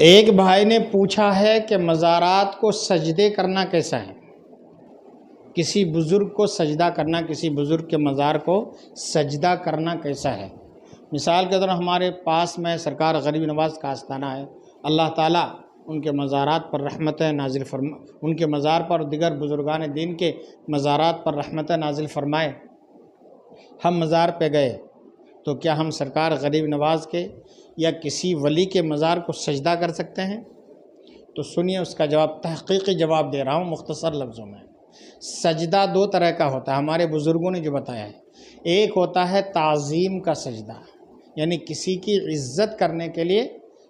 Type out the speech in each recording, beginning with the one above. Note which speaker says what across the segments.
Speaker 1: ایک بھائی نے پوچھا ہے کہ مزارات کو سجدے کرنا کیسا ہے؟ کسی بزرگ کو سجدہ کرنا، کسی بزرگ کے مزار کو سجدہ کرنا کیسا ہے؟ مثال کے طور ہمارے پاس میں سرکار غریب نواز کا آستانہ ہے، اللہ تعالیٰ ان کے مزارات پر رحمتیں نازل ان کے مزار پر دیگر بزرگان دین کے مزارات پر رحمتیں نازل فرمائے۔ ہم مزار پہ گئے تو کیا ہم سرکار غریب نواز کے یا کسی ولی کے مزار کو سجدہ کر سکتے ہیں؟ تو سنیے اس کا جواب، تحقیقی جواب دے رہا ہوں مختصر لفظوں میں۔ سجدہ دو طرح کا ہوتا ہے، ہمارے بزرگوں نے جو بتایا ہے۔ ایک ہوتا ہے تعظیم کا سجدہ، یعنی کسی کی عزت کرنے کے لیے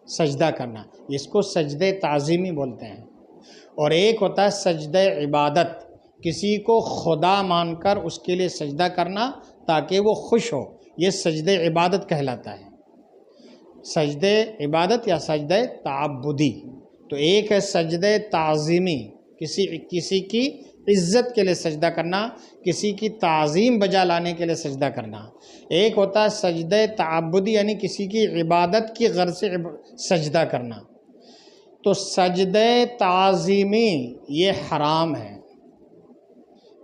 Speaker 1: سجدہ کرنا، اس کو سجدہ تعظیمی بولتے ہیں۔ اور ایک ہوتا ہے سجدہ عبادت، کسی کو خدا مان کر اس کے لیے سجدہ کرنا تاکہ وہ خوش ہو، یہ سجدہ عبادت کہلاتا ہے۔ سجدہ عبادت یا سجدہ تعبدی۔ تو ایک ہے سجدہ تعظیمی، کسی کی عزت کے لیے سجدہ کرنا، کسی کی تعظیم بجا لانے کے لیے سجدہ کرنا۔ ایک ہوتا ہے سجدہ تعبدی، یعنی کسی کی عبادت کی غرض سے سجدہ کرنا۔ تو سجدہ تعظیمی یہ حرام ہے،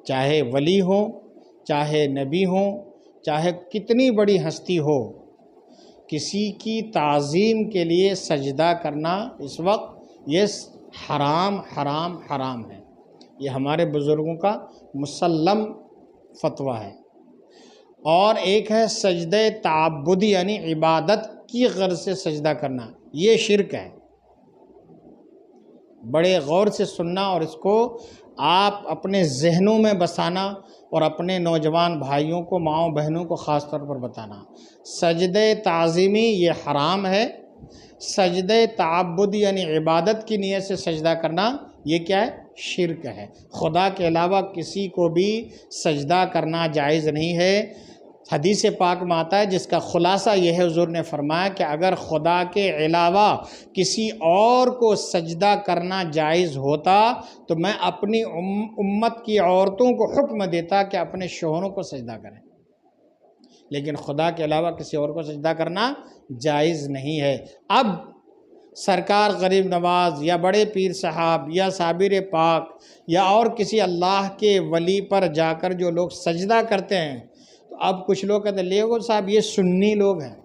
Speaker 1: چاہے ولی ہو، چاہے نبی ہو، چاہے کتنی بڑی ہستی ہو، کسی کی تعظیم کے لیے سجدہ کرنا اس وقت یہ حرام حرام حرام ہے۔ یہ ہمارے بزرگوں کا مسلم فتویٰ ہے۔ اور ایک ہے سجدہ تعبدی، یعنی عبادت کی غرض سے سجدہ کرنا، یہ شرک ہے۔ بڑے غور سے سننا اور اس کو آپ اپنے ذہنوں میں بسانا اور اپنے نوجوان بھائیوں کو، ماؤں بہنوں کو خاص طور پر بتانا۔ سجدہ تعظیمی یہ حرام ہے، سجدہ تعبدی یعنی عبادت کی نیت سے سجدہ کرنا یہ کیا ہے؟ شرک ہے۔ خدا کے علاوہ کسی کو بھی سجدہ کرنا جائز نہیں ہے۔ حدیث پاک میں آتا ہے جس کا خلاصہ یہ ہے، حضور نے فرمایا کہ اگر خدا کے علاوہ کسی اور کو سجدہ کرنا جائز ہوتا تو میں اپنی امت کی عورتوں کو حکم دیتا کہ اپنے شوہروں کو سجدہ کریں، لیکن خدا کے علاوہ کسی اور کو سجدہ کرنا جائز نہیں ہے۔ اب سرکار غریب نواز یا بڑے پیر صاحب یا صابر پاک یا اور کسی اللہ کے ولی پر جا کر جو لوگ سجدہ کرتے ہیں، تو اب کچھ لوگ کہتے ہیں لیو صاحب یہ سنی لوگ ہیں،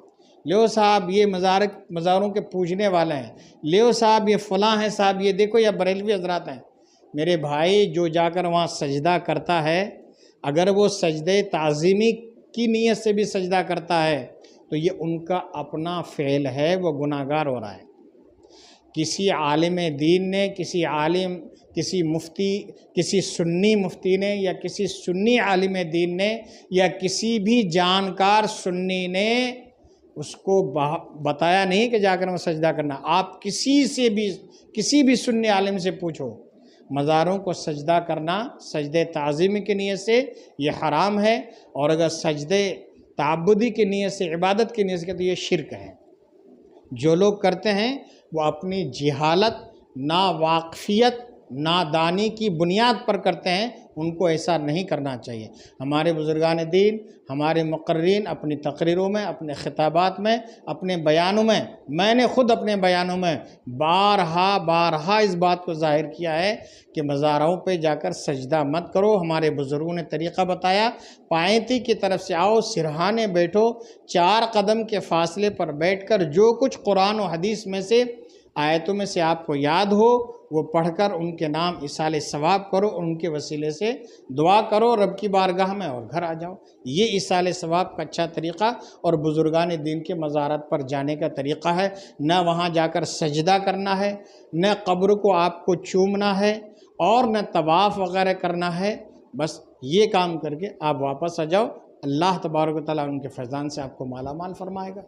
Speaker 1: لیو صاحب یہ مزاروں کے پوجنے والے ہیں، لیو صاحب یہ فلاں ہیں، صاحب یہ دیکھو یہ بریلوی حضرات ہیں۔ میرے بھائی، جو جا کر وہاں سجدہ کرتا ہے، اگر وہ سجدہ تعظیمی کی نیت سے بھی سجدہ کرتا ہے تو یہ ان کا اپنا فعل ہے، وہ گناہ گار ہو رہا ہے۔ کسی عالم دین نے، کسی مفتی، کسی سنی مفتی نے یا کسی سنی عالم دین نے یا کسی بھی جانکار سنی نے اس کو بتایا نہیں کہ جا کر وہ سجدہ کرنا۔ آپ کسی بھی سنی عالم سے پوچھو، مزاروں کو سجدہ کرنا سجدہ تعظیمی کی نیت سے یہ حرام ہے، اور اگر سجدہ تعبدی کی نیت سے، عبادت کی نیت سے تو یہ شرک ہے۔ جو لوگ کرتے ہیں وہ اپنی جہالت، ناواقفیت، نادانی کی بنیاد پر کرتے ہیں، ان کو ایسا نہیں کرنا چاہیے۔ ہمارے بزرگان دین، ہمارے مقررین اپنی تقریروں میں، اپنے خطابات میں، اپنے بیانوں میں، میں نے خود اپنے بیانوں میں بارہا اس بات کو ظاہر کیا ہے کہ مزاروں پہ جا کر سجدہ مت کرو۔ ہمارے بزرگوں نے طریقہ بتایا، پائنتی کی طرف سے آؤ، سرہانے بیٹھو، 4 قدم کے فاصلے پر بیٹھ کر جو کچھ قرآن و حدیث میں سے آیتوں میں سے آپ کو یاد ہو وہ پڑھ کر ان کے نام ایصال ثواب کرو، ان کے وسیلے سے دعا کرو رب کی بارگاہ میں، اور گھر آ جاؤ۔ یہ ایصال ثواب کا اچھا طریقہ اور بزرگان دین کے مزارات پر جانے کا طریقہ ہے۔ نہ وہاں جا کر سجدہ کرنا ہے، نہ قبر کو آپ کو چومنا ہے، اور نہ طواف وغیرہ کرنا ہے۔ بس یہ کام کر کے آپ واپس آ جاؤ، اللہ تبارک و تعالیٰ ان کے فیضان سے آپ کو مالا مال فرمائے گا۔